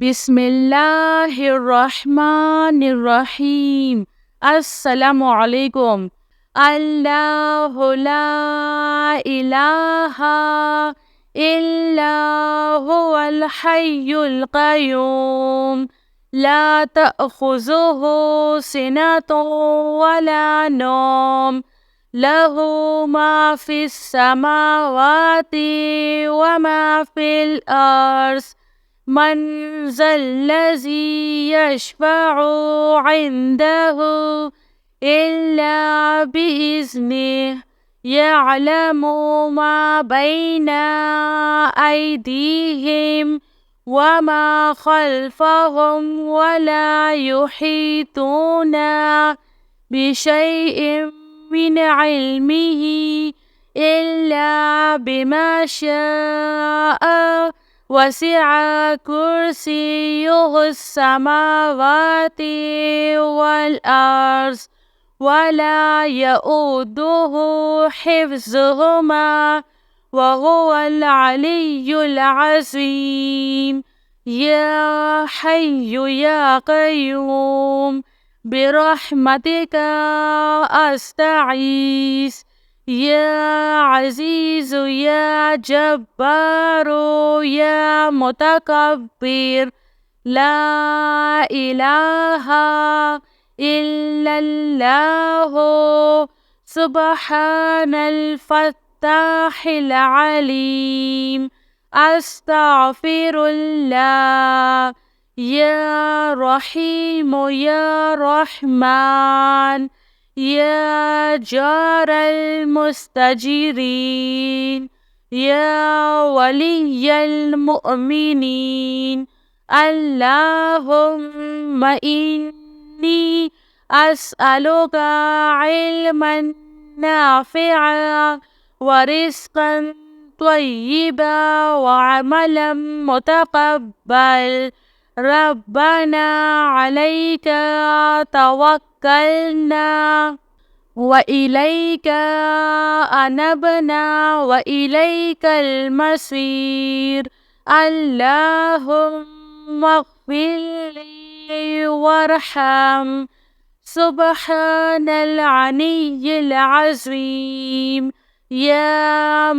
बिस्मिल्लाहिर्रहमानिर्रहीम। अस्सलामु अलैकुम। अल्लाहु ला इलाहा इल्ला हुवल हय्युल क़य्यूम ला तअख़ुज़ुहु सिनतुन वला नौम लहु मा फ़िस समावाति व मा फ़िल अर्ज़ मन ज़ल्लज़ी यशफ़अु इंदहु इल्ला बिइज़्निह यअलमु मा बैना अयदीहिम व मा ख़ल्फ़हुम वला युहीतूना बिशैइन मिन इल्मिही इल्ला बिमा शाअ वसिअ कुर्सियुहुस समावाति वल अर्ज़ वला यऊदुहु हिफ्ज़ुहुमा वहुवल अलिय्युल अज़ीम। या हय्यु या क़य्यूम बिरहमतिका अस्तगीस या अज़ीज़ु या जब्बारु या मुतकब्बिर ला इलाहा इल्लल्लाहु सुब्हानल फ़त्ताहिल अलीम। अस्तग़फ़िरुल्लाह। या रहीमु या रहमान या जारल मुस्तजीरीन या वलिय्यल मुअमिनीन। अल्लाहुम्मा इन्नी अस्अलुका इल्मन नाफ़िअन व रिज़्क़न त्वय्यिबा व अमलन मुतक़ब्बल। रब्बना अलैका तवक्कलना व इलैका अनबना व इलैकल मसीर। अल्लाहुम्मा इग़फ़िरली वरहम। सुब्हानल अलिय्यिल अज़ीम। या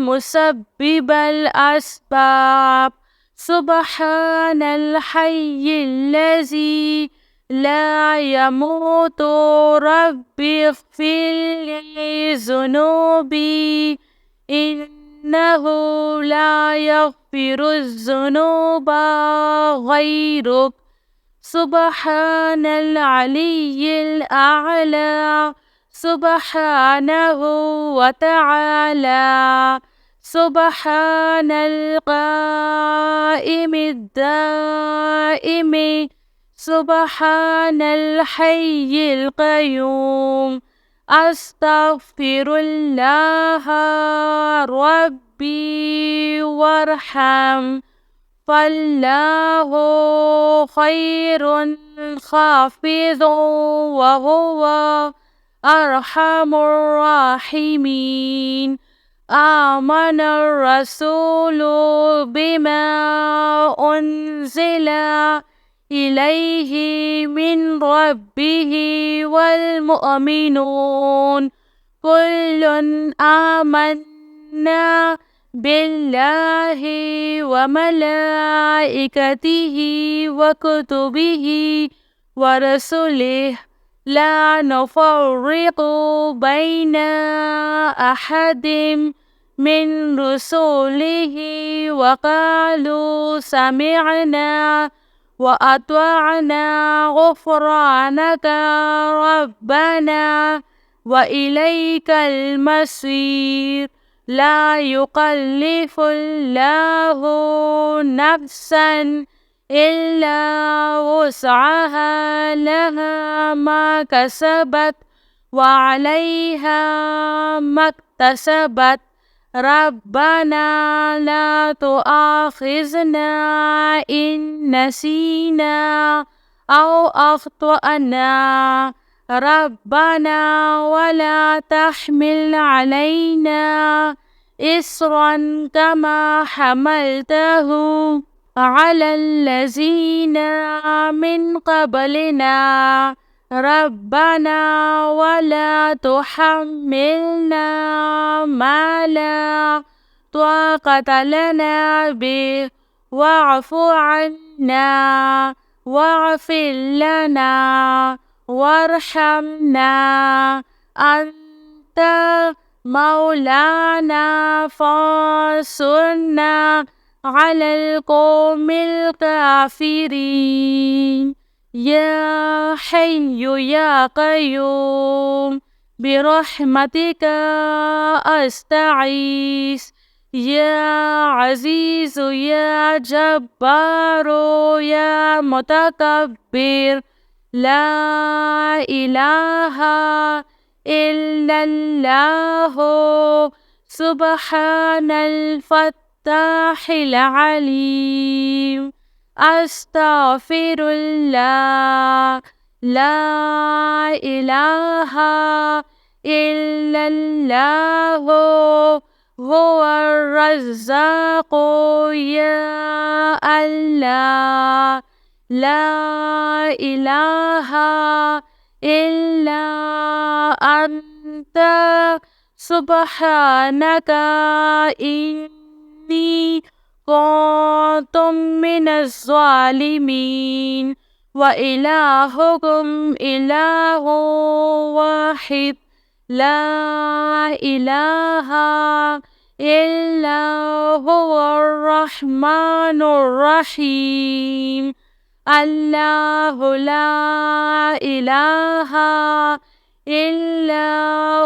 मुसब्बिबल अस्बाब सुब्हानल हय्यिल्लज़ी ला यमूतु रब्बिग़फ़िरली ज़ुनूबी इन्नहु ला यग़फ़िरुज़्ज़ुनूबा ग़ैरुक। सुब्हानल अलिय्यिल अअला सुब्हानहु व तआला। सुब्हानल क़ाइमिद दाइमि सुब्हानल हय्यिल क़य्यूम। अस्तग़फ़िरुल्लाह रब्बी वरहम फ़ल्लाहु ख़ैरुन हाफ़िज़ुन व हुवा अरहमुर राहिमीन। आमनर रसूलु बिमा उन्ज़िला इलैहि मिन रब्बिहि वल मुअमिनून कुल्लुन आमन्ना बिल्लाहि व मलाइकतिहि व कुतुबिहि व रसूलिहि ला नुफ़र्रिक़ु बैना अहदिम मिन रुसूलिहि व क़ालू समिअना व अत्वअना ग़ुफ़्रानका रब्बना व इलैकल मसीर। ला युकल्लिफ़ुल्लाहु नफ़्सन इल्ला वुस्अहा लहा मा कसबत व अलैहा मक्तसबत। रब्बना ला तुआख़िज़ना इन नसीना औ अख़्तअना। रब्बना वला तहमिल अलैना इस्रन कमा हमलतहु على الذين من قبلنا ربنا ولا تحملنا ما لا طاقة لنا به واعف عنا واغفر لنا وارحمنا أنت مولانا فانصرنا على القوم الكافرين يا حي يا قيوم برحمتك أستعيذ يا عزيز يا جبار يا متكبر لا إله إلا الله سبحان الفتاح العليم أستغفر الله لا إله إلا الله هو الرزاق يا الله لا إله إلا أنت سبحانك إني كنت من الظالمين وإلهكم إله واحد لا إله إلا هو الرحمن الرحيم الله لا إله إلا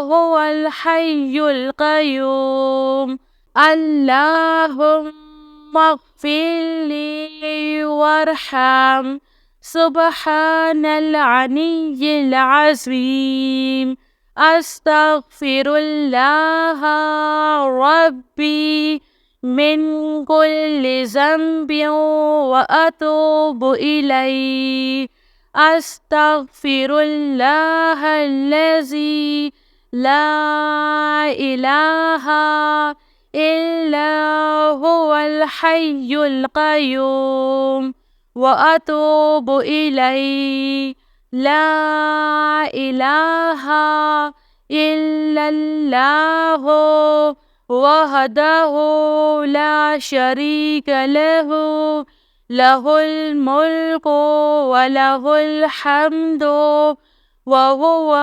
هو الحي القيوم اللهم اغفر لي وارحم سبحان العلي العظيم أستغفر الله ربي من كل ذنب وأتوب إليه أستغفر الله الذي لا إله إلا هو الحي القيوم وأتوب إليه لا إله إلا الله وحده لا شريك له له الملك وله الحمد وهو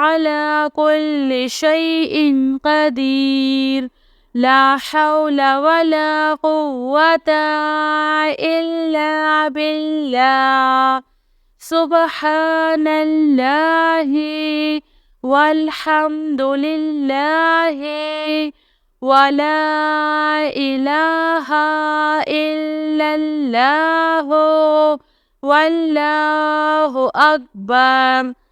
على كل شيء قدير لا حول ولا قوة إلا بالله سبحان الله والحمد لله ولا إله إلا الله والله أكبر